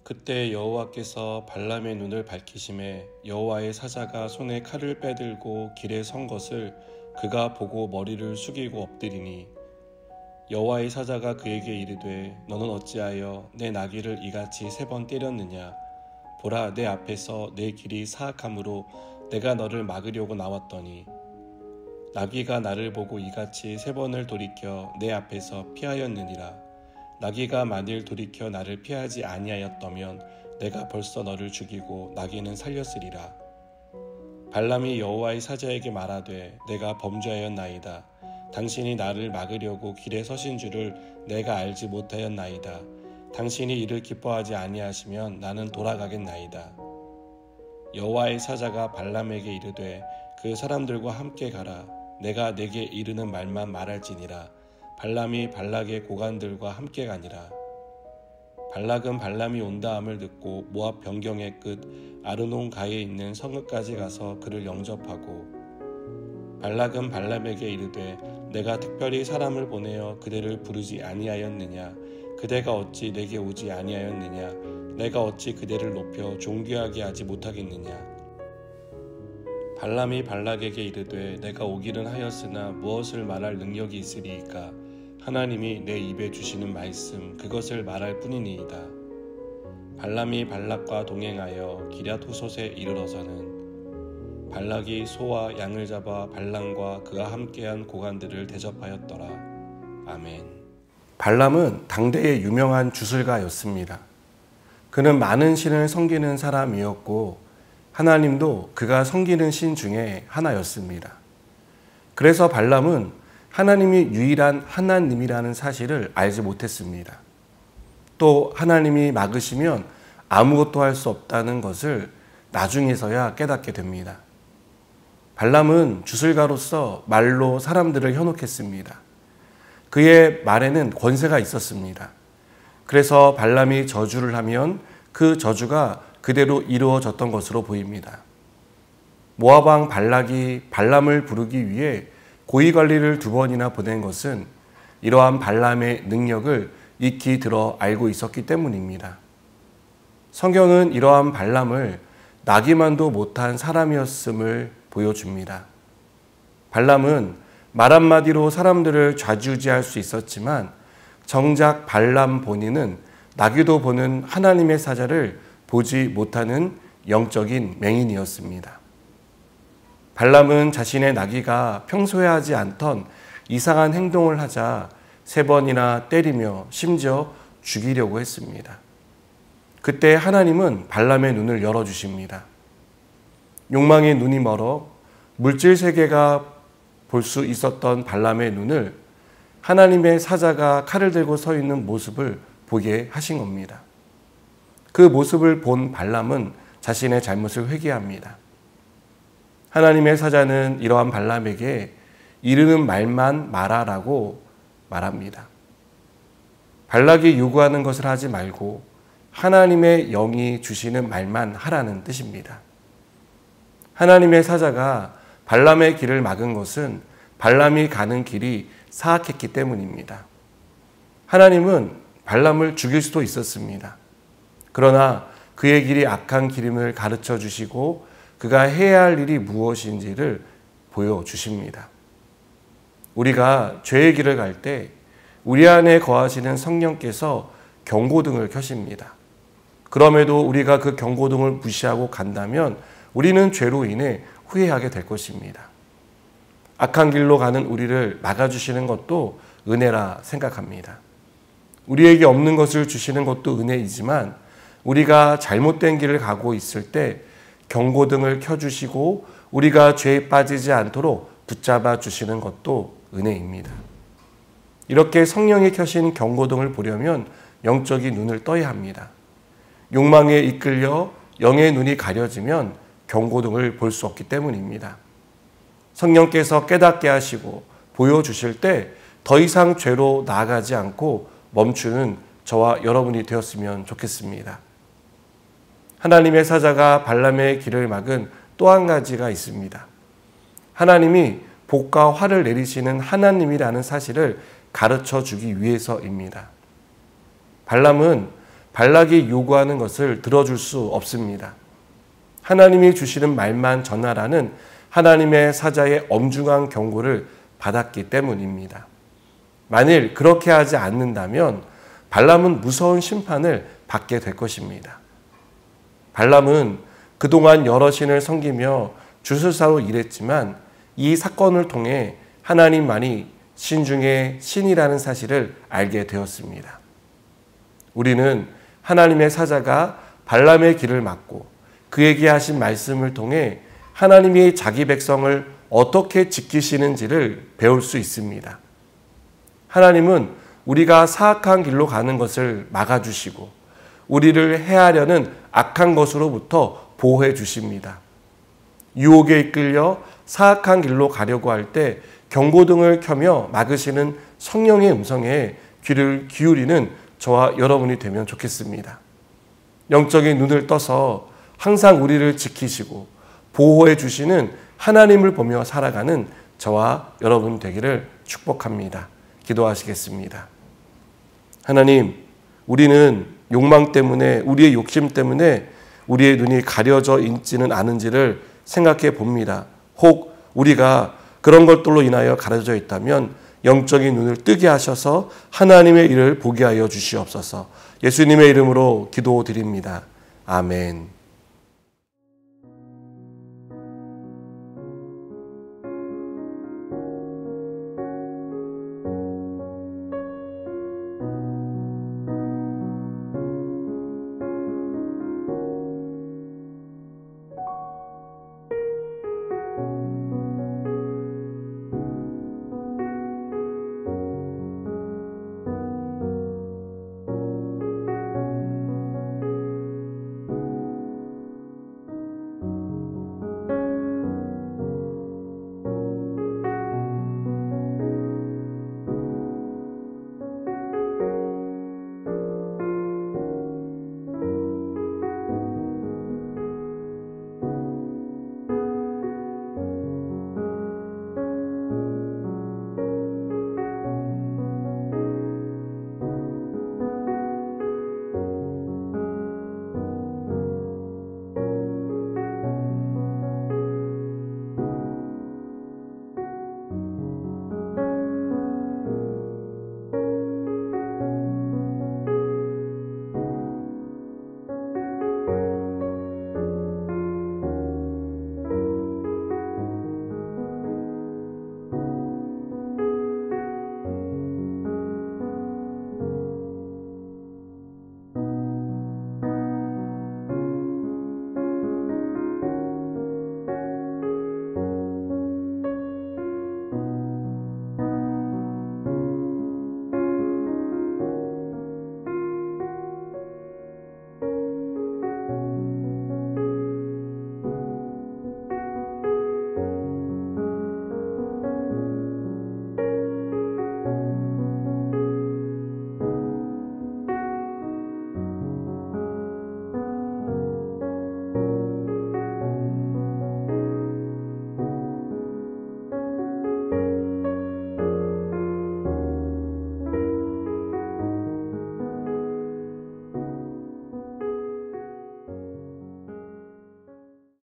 그때 여호와께서 발람의 눈을 밝히심에 여호와의 사자가 손에 칼을 빼들고 길에 선 것을 그가 보고 머리를 숙이고 엎드리니 여호와의 사자가 그에게 이르되 너는 어찌하여 내 나귀를 이같이 3번 때렸느냐. 보라, 내 앞에서 내 길이 사악함으로 내가 너를 막으려고 나왔더니 나귀가 나를 보고 이같이 3번을 돌이켜 내 앞에서 피하였느니라. 나귀가 만일 돌이켜 나를 피하지 아니하였더면 내가 벌써 너를 죽이고 나귀는 살렸으리라. 발람이 여호와의 사자에게 말하되 내가 범죄하였나이다. 당신이 나를 막으려고 길에 서신 줄을 내가 알지 못하였나이다. 당신이 이를 기뻐하지 아니하시면 나는 돌아가겠나이다. 여호와의 사자가 발람에게 이르되 그 사람들과 함께 가라. 내가 내게 이르는 말만 말할지니라. 발람이 발락의 고관들과 함께 가니라. 발락은 발람이 온다함을 듣고 모압 변경의 끝 아르논 가에 있는 성읍까지 가서 그를 영접하고 발락은 발람에게 이르되 내가 특별히 사람을 보내어 그대를 부르지 아니하였느냐. 그대가 어찌 내게 오지 아니하였느냐. 내가 어찌 그대를 높여 존귀하게 하지 못하겠느냐. 발람이 발락에게 이르되 내가 오기는 하였으나 무엇을 말할 능력이 있으리이까. 하나님이 내 입에 주시는 말씀 그것을 말할 뿐이니이다. 발람이 발락과 동행하여 기럇 후솥에 이르러서는 발락이 소와 양을 잡아 발람과 그와 함께한 고관들을 대접하였더라. 아멘. 발람은 당대의 유명한 주술가였습니다. 그는 많은 신을 섬기는 사람이었고 하나님도 그가 섬기는 신 중에 하나였습니다. 그래서 발람은 하나님이 유일한 하나님이라는 사실을 알지 못했습니다. 또 하나님이 막으시면 아무것도 할 수 없다는 것을 나중에서야 깨닫게 됩니다. 발람은 주술가로서 말로 사람들을 현혹했습니다. 그의 말에는 권세가 있었습니다. 그래서 발람이 저주를 하면 그 저주가 그대로 이루어졌던 것으로 보입니다. 모압 왕 발락이 발람을 부르기 위해 고위관리를 2번이나 보낸 것은 이러한 발람의 능력을 익히 들어 알고 있었기 때문입니다. 성경은 이러한 발람을 나기만도 못한 사람이었음을 보여줍니다. 발람은 말 한마디로 사람들을 좌지우지할 수 있었지만 정작 발람 본인은 나귀도 보는 하나님의 사자를 보지 못하는 영적인 맹인이었습니다. 발람은 자신의 나귀가 평소에 하지 않던 이상한 행동을 하자 3번이나 때리며 심지어 죽이려고 했습니다. 그때 하나님은 발람의 눈을 열어주십니다. 욕망의 눈이 멀어 물질 세계가 볼 수 있었던 발람의 눈을 하나님의 사자가 칼을 들고 서 있는 모습을 보게 하신 겁니다. 그 모습을 본 발람은 자신의 잘못을 회개합니다. 하나님의 사자는 이러한 발람에게 이르는 말만 말하라고 말합니다. 발락이 요구하는 것을 하지 말고 하나님의 영이 주시는 말만 하라는 뜻입니다. 하나님의 사자가 발람의 길을 막은 것은 발람이 가는 길이 사악했기 때문입니다. 하나님은 발람을 죽일 수도 있었습니다. 그러나 그의 길이 악한 길임을 가르쳐 주시고 그가 해야 할 일이 무엇인지를 보여주십니다. 우리가 죄의 길을 갈 때 우리 안에 거하시는 성령께서 경고등을 켜십니다. 그럼에도 우리가 그 경고등을 무시하고 간다면 우리는 죄로 인해 후회하게 될 것입니다. 악한 길로 가는 우리를 막아주시는 것도 은혜라 생각합니다. 우리에게 없는 것을 주시는 것도 은혜이지만 우리가 잘못된 길을 가고 있을 때 경고등을 켜주시고 우리가 죄에 빠지지 않도록 붙잡아 주시는 것도 은혜입니다. 이렇게 성령이 켜신 경고등을 보려면 영적인 눈을 떠야 합니다. 욕망에 이끌려 영의 눈이 가려지면 경고등을 볼 수 없기 때문입니다. 성령께서 깨닫게 하시고 보여주실 때 더 이상 죄로 나아가지 않고 멈추는 저와 여러분이 되었으면 좋겠습니다. 하나님의 사자가 발람의 길을 막은 또 한 가지가 있습니다. 하나님이 복과 화를 내리시는 하나님이라는 사실을 가르쳐 주기 위해서입니다. 발람은 발락이 요구하는 것을 들어줄 수 없습니다. 하나님이 주시는 말만 전하라는 하나님의 사자의 엄중한 경고를 받았기 때문입니다. 만일 그렇게 하지 않는다면 발람은 무서운 심판을 받게 될 것입니다. 발람은 그동안 여러 신을 섬기며 주술사로 일했지만 이 사건을 통해 하나님만이 신 중에 신이라는 사실을 알게 되었습니다. 우리는 하나님의 사자가 발람의 길을 막고 그에게 하신 말씀을 통해 하나님이 자기 백성을 어떻게 지키시는지를 배울 수 있습니다. 하나님은 우리가 사악한 길로 가는 것을 막아주시고 우리를 해하려는 악한 것으로부터 보호해 주십니다. 유혹에 이끌려 사악한 길로 가려고 할 때 경고등을 켜며 막으시는 성령의 음성에 귀를 기울이는 저와 여러분이 되면 좋겠습니다. 영적인 눈을 떠서 항상 우리를 지키시고 보호해 주시는 하나님을 보며 살아가는 저와 여러분 되기를 축복합니다. 기도하시겠습니다. 하나님, 우리는 욕망 때문에, 우리의 욕심 때문에 우리의 눈이 가려져 있지는 않은지를 생각해 봅니다. 혹 우리가 그런 것들로 인하여 가려져 있다면 영적인 눈을 뜨게 하셔서 하나님의 일을 보게 하여 주시옵소서. 예수님의 이름으로 기도드립니다. 아멘.